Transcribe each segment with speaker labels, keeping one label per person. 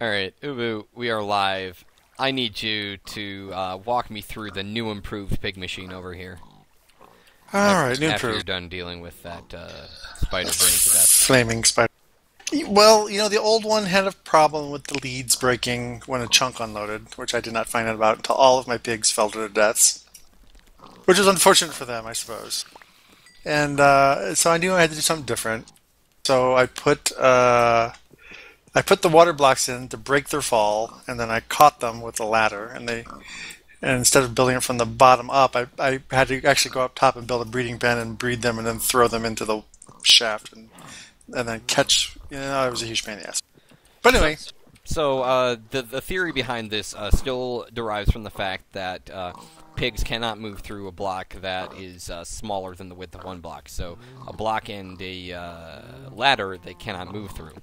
Speaker 1: Alright, Ubu, we are live. I need you to walk me through the new improved pig machine over here.
Speaker 2: Alright, new
Speaker 1: After you're
Speaker 2: improved.
Speaker 1: done dealing with that spider burning to death.
Speaker 2: Flaming spider. Well, the old one had a problem with the leads breaking when a chunk unloaded, which I did not find out about until all of my pigs fell to their deaths, which was unfortunate for them, I suppose. And so I knew I had to do something different. So I put the water blocks in to break their fall, and then I caught them with a ladder, and instead of building it from the bottom up, I had to actually go up top and build a breeding pen and breed them, and then throw them into the shaft and then catch. It was a huge pain in the ass. But
Speaker 1: So,
Speaker 2: anyway,
Speaker 1: the theory behind this still derives from the fact that pigs cannot move through a block that is smaller than the width of one block. So a block and a ladder they cannot move through.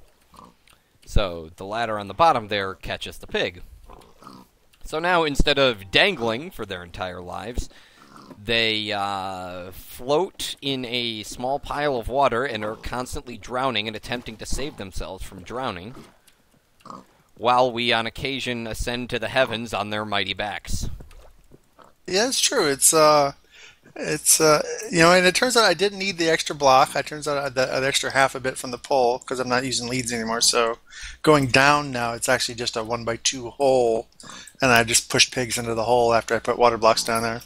Speaker 1: So the ladder on the bottom there catches the pig. So now instead of dangling for their entire lives, they float in a small pile of water and are constantly drowning and attempting to save themselves from drowning, while we on occasion ascend to the heavens on their mighty backs.
Speaker 2: yeah, it's true. And it turns out I didn't need the extra block. It turns out I had the extra half a bit from the pole because I'm not using leads anymore. So going down now, it's actually just a 1x2 hole, and I just push pigs into the hole after I put water blocks down there.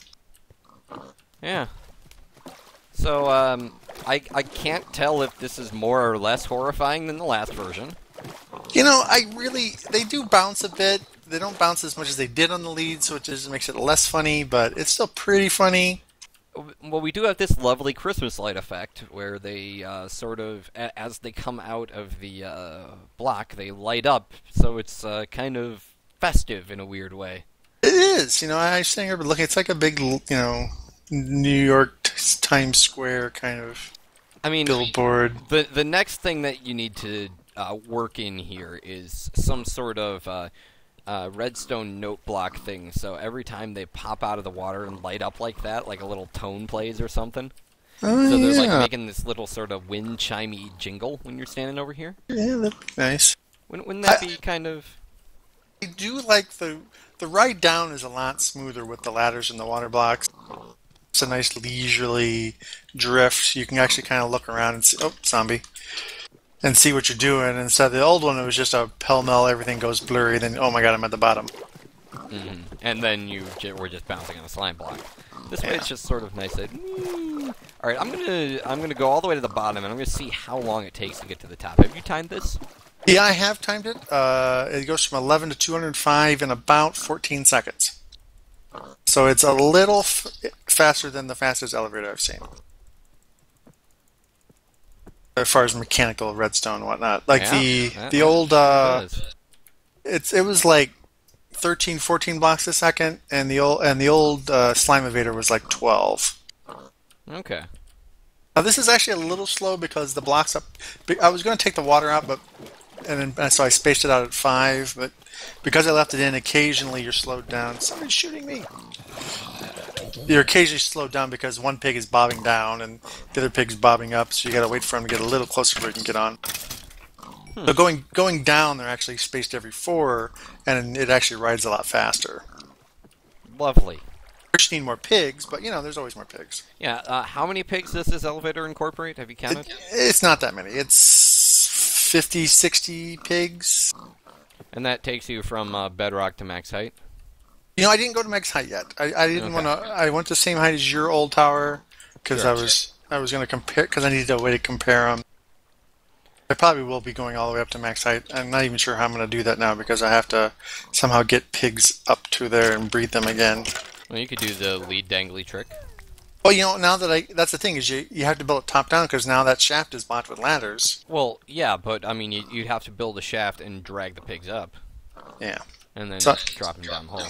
Speaker 1: Yeah. So, I can't tell if this is more or less horrifying than the last version.
Speaker 2: They do bounce a bit. They don't bounce as much as they did on the leads, which makes it less funny, but it's still pretty funny.
Speaker 1: Well, we do have this lovely Christmas light effect where they sort of, as they come out of the block, they light up. So it's kind of festive in a weird way.
Speaker 2: It is, I was sitting here looking. It's like a big, New York Times Square kind of
Speaker 1: I mean,
Speaker 2: billboard.
Speaker 1: the next thing that you need to work in here is some sort of redstone note block thing. So every time they pop out of the water and light up like that, like a little tone plays or something.
Speaker 2: Oh
Speaker 1: So they're like
Speaker 2: yeah,
Speaker 1: making this little sort of wind chimey jingle when you're standing over here.
Speaker 2: yeah, that'd be nice.
Speaker 1: Wouldn't that
Speaker 2: I,
Speaker 1: be kind of?
Speaker 2: I do like the ride down is a lot smoother with the ladders and the water blocks. It's a nice leisurely drift. You can actually kind of look around and see, oh, zombie, and see what you're doing. Instead of the old one, it was just a pell mell. Everything goes blurry. Then, oh my god, I'm at the bottom.
Speaker 1: And then were just bouncing on a slime block. This way,
Speaker 2: Yeah.
Speaker 1: it's just sort of nice. All right, I'm gonna go all the way to the bottom, and I'm gonna see how long it takes to get to the top. Have you timed this?
Speaker 2: Yeah, I have timed it. It goes from 11 to 205 in about 14 seconds. So it's a little faster than the fastest elevator I've seen, as far as mechanical redstone and whatnot. Like
Speaker 1: Yeah,
Speaker 2: the
Speaker 1: that
Speaker 2: old
Speaker 1: sure does.
Speaker 2: it was like 13, 14 blocks a second, and the old Slimevator was like 12.
Speaker 1: Okay.
Speaker 2: Now this is actually a little slow because the blocks up. I was going to take the water out, but so I spaced it out at 5. But because I left it in, occasionally you're slowed down. Somebody's shooting me. You're occasionally slowed down because one pig is bobbing down and the other pig's bobbing up. So you got to wait for him to get a little closer before you can get on. So going down, they're actually spaced every 4, and it actually rides a lot faster.
Speaker 1: Lovely.
Speaker 2: We just need more pigs, but there's always more pigs.
Speaker 1: Yeah. How many pigs does this elevator incorporate? Have you counted?
Speaker 2: It's not that many. It's 50, 60 pigs.
Speaker 1: And that takes you from bedrock to max height.
Speaker 2: I didn't go to max height yet. I didn't
Speaker 1: Okay.
Speaker 2: want to. I went the same height as your old tower because
Speaker 1: Sure.
Speaker 2: I was going to compare because I needed a way to compare them. I probably will be going all the way up to max height. I'm not even sure how I'm going to do that now because I have to somehow get pigs up to there and breed them again.
Speaker 1: Well, you could do the lead dangly trick.
Speaker 2: Well, now that that's the thing is you have to build it top down because now that shaft is blocked with ladders.
Speaker 1: Well, yeah, but I mean, you'd have to build a shaft and drag the pigs up,
Speaker 2: Yeah.
Speaker 1: and then
Speaker 2: So
Speaker 1: drop them down the hole.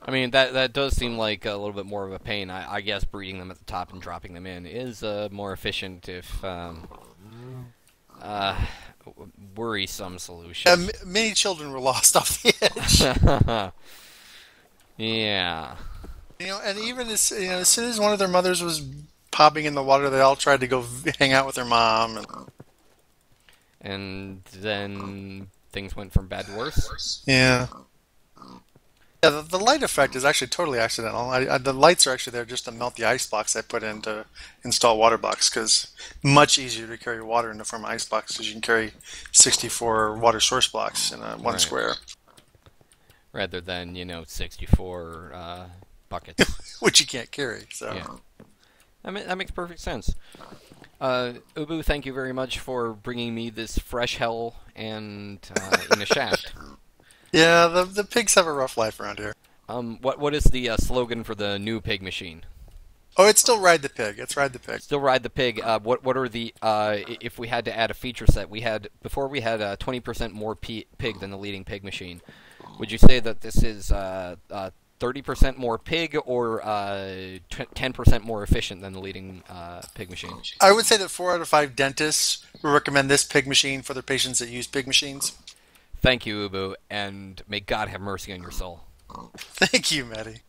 Speaker 1: I mean, that does seem like a little bit more of a pain. I guess breeding them at the top and dropping them in is more efficient if uh, worrisome solution.
Speaker 2: many children were lost off the edge.
Speaker 1: Yeah.
Speaker 2: And even as soon as one of their mothers was popping in the water, they all tried to go hang out with their mom. And
Speaker 1: And then things went from bad to worse.
Speaker 2: Yeah. Yeah, the light effect is actually totally accidental. The lights are actually there just to melt the ice box I put in to install water box, because much easier to carry water in the form of ice box because you can carry 64 water source blocks in one
Speaker 1: Right.
Speaker 2: square,
Speaker 1: Rather than 64 buckets.
Speaker 2: which you can't carry. So
Speaker 1: Yeah. That makes perfect sense. Ubu, thank you very much for bringing me this fresh hell and in a shaft.
Speaker 2: yeah, the pigs have a rough life around here.
Speaker 1: What is the slogan for the new pig machine?
Speaker 2: Oh, it's still ride the pig. It's ride the pig.
Speaker 1: Still ride the pig. What are the if we had to add a feature set? We had 20% more pig than the leading pig machine. Would you say that this is 30% more pig or 10% more efficient than the leading pig machine?
Speaker 2: I would say that 4 out of 5 dentists would recommend this pig machine for their patients that use pig machines.
Speaker 1: Thank you, Ubu, and may God have mercy on your soul.
Speaker 2: Thank you, Maddie.